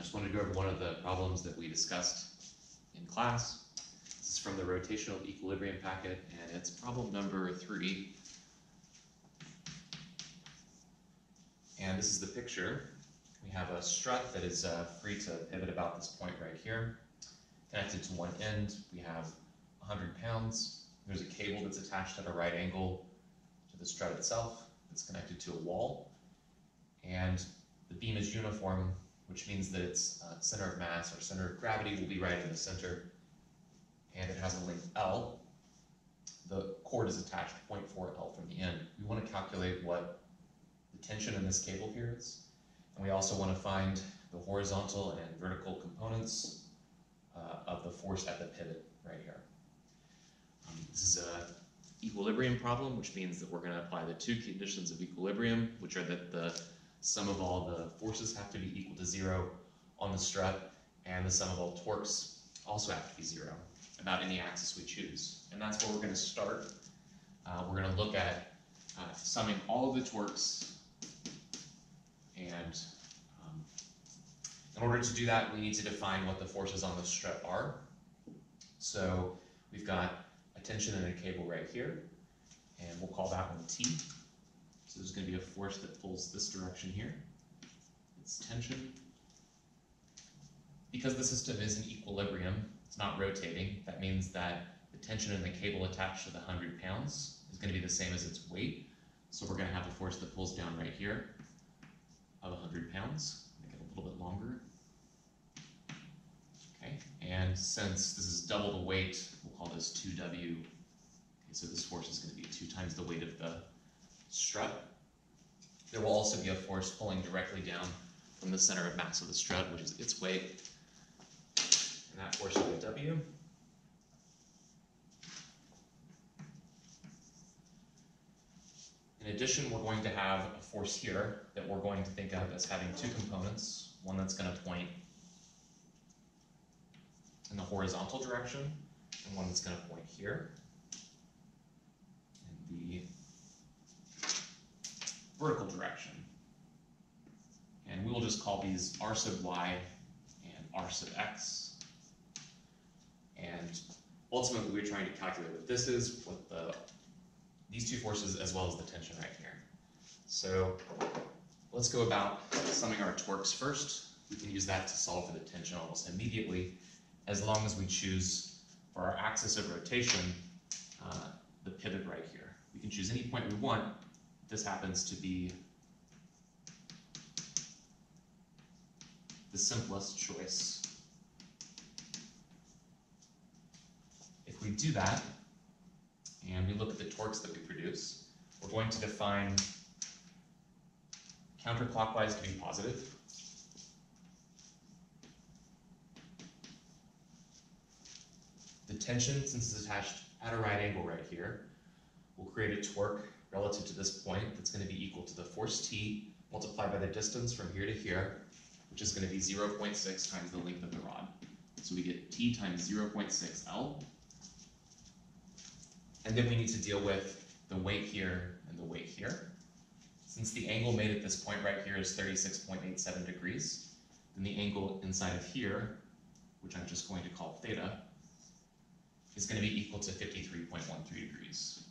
just wanted to go over one of the problems that we discussed in class. This is from the rotational equilibrium packet, and it's problem number 3. And this is the picture. We have a strut that is free to pivot about this point right here. Connected to one end, we have 100 pounds. There's a cable that's attached at a right angle to the strut itself. It's connected to a wall. And the beam is uniform, which means that its center of mass or center of gravity will be right in the center. And it has a length L. The cord is attached 0.4 L from the end. We want to calculate what the tension in this cable here is. And we also want to find the horizontal and vertical components of the force at the pivot right here. This is an equilibrium problem, which means that we're going to apply the two conditions of equilibrium, which are that the sum of all the forces have to be equal to 0 on the strut, and the sum of all torques also have to be 0 about any axis we choose. And that's where we're going to start. We're going to look at summing all of the torques, and in order to do that, we need to define what the forces on the strut are. So we've got a tension in a cable right here, and we'll call that one T. So there's going to be a force that pulls this direction here. It's tension. Because the system is in equilibrium, it's not rotating, that means that the tension in the cable attached to the 100 pounds is going to be the same as its weight. So we're going to have a force that pulls down right here of 100 pounds. Make it a little bit longer. Okay, and since this is double the weight, we'll call this 2W. Okay, so this force is going to be 2 times the weight of the strut. There will also be a force pulling directly down from the center of mass of the strut, which is its weight. And that force will be W. In addition, we're going to have a force here that we're going to think of as having 2 components. One that's going to point in the horizontal direction, and one that's going to point here in the vertical direction. And we will just call these R sub y and R sub x. And ultimately, we're trying to calculate what this is, what these 2 forces, as well as the tension right here. So let's go about summing our torques first. We can use that to solve for the tension almost immediately, as long as we choose for our axis of rotation the pivot right here. We can choose any point we want. This happens to be the simplest choice. If we do that, and we look at the torques that we produce, we're going to define counterclockwise to be positive. The tension, since it's attached at a right angle right here, will create a torque relative to this point that's going to be equal to the force T multiplied by the distance from here to here, which is going to be 0.6 times the length of the rod. So we get T times 0.6 L. And then we need to deal with the weight here and the weight here. Since the angle made at this point right here is 36.87 degrees, then the angle inside of here, which I'm just going to call theta, is going to be equal to 53.13 degrees.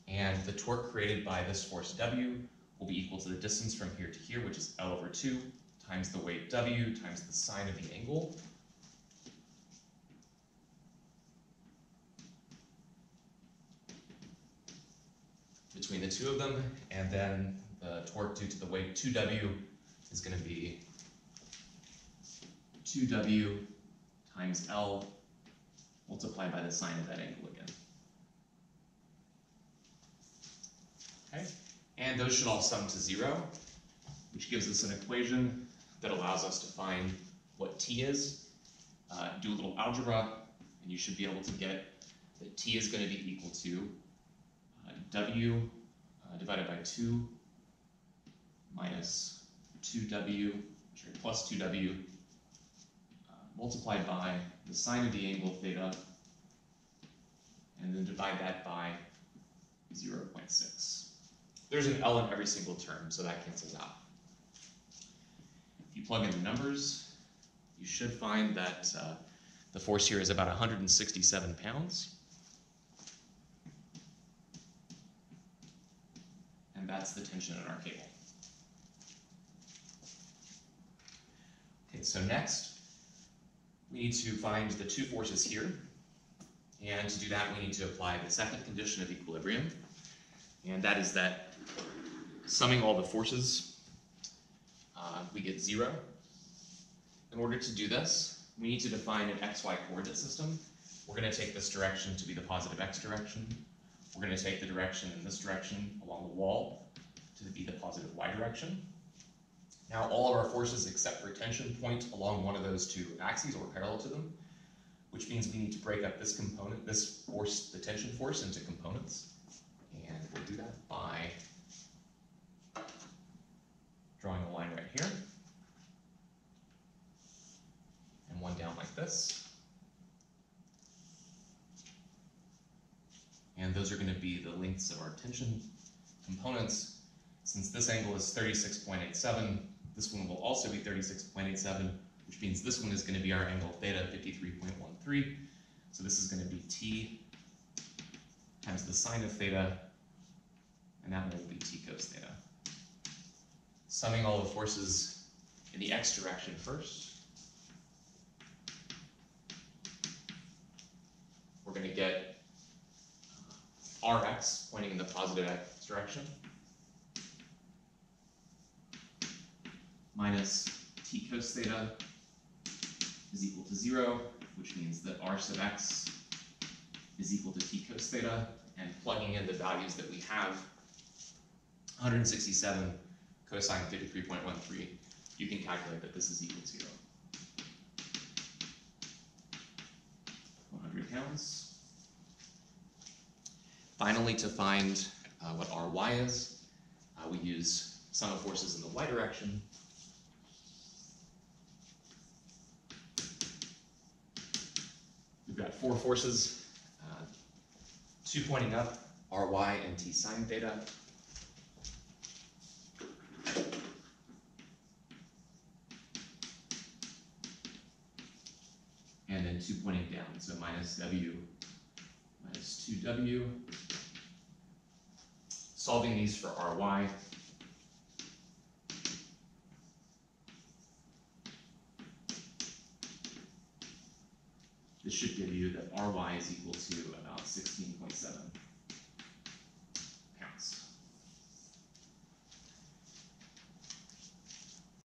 And the torque created by this force W will be equal to the distance from here to here, which is L over 2, times the weight W, times the sine of the angle. Between the two of them, and then the torque due to the weight 2W is going to be 2W times L multiplied by the sine of that angle again. Okay, and those should all sum to 0, which gives us an equation that allows us to find what T is. Do a little algebra, and you should be able to get that T is going to be equal to W divided by 2 minus 2W, plus 2W, multiplied by the sine of the angle theta, and then divide that by 0.6. There's an L in every single term, so that cancels out. If you plug in the numbers, you should find that the force here is about 167 pounds. And that's the tension in our cable. Okay, so next, we need to find the two forces here. And to do that, we need to apply the second condition of equilibrium. And that is that summing all the forces, we get 0. In order to do this, we need to define an xy coordinate system. We're going to take this direction to be the positive x direction. We're going to take the direction in this direction along the wall to be the positive y direction. Now all of our forces except for tension point along one of those two axes or parallel to them, which means we need to break up this component, this force, the tension force, into components. And we'll do that by drawing a line right here, and one down like this. And those are going to be the lengths of our tension components. Since this angle is 36.87, this one will also be 36.87, which means this one is going to be our angle theta, 53.13. So this is going to be T times the sine of theta, and that one will be T cos theta. Summing all the forces in the x direction first, we're going to get Rx pointing in the positive x direction minus T cos theta is equal to 0, which means that R sub x is equal to T cos theta, and plugging in the values that we have, 167 cosine 53.13, you can calculate that this is equal to 0. 100 pounds. Finally, to find what Ry is, we use sum of forces in the y direction. We've got 4 forces, 2 pointing up, Ry and T sine theta. And then 2 pointing down, so minus W minus 2W. Solving these for Ry, this should give you that Ry is equal to about 16.7.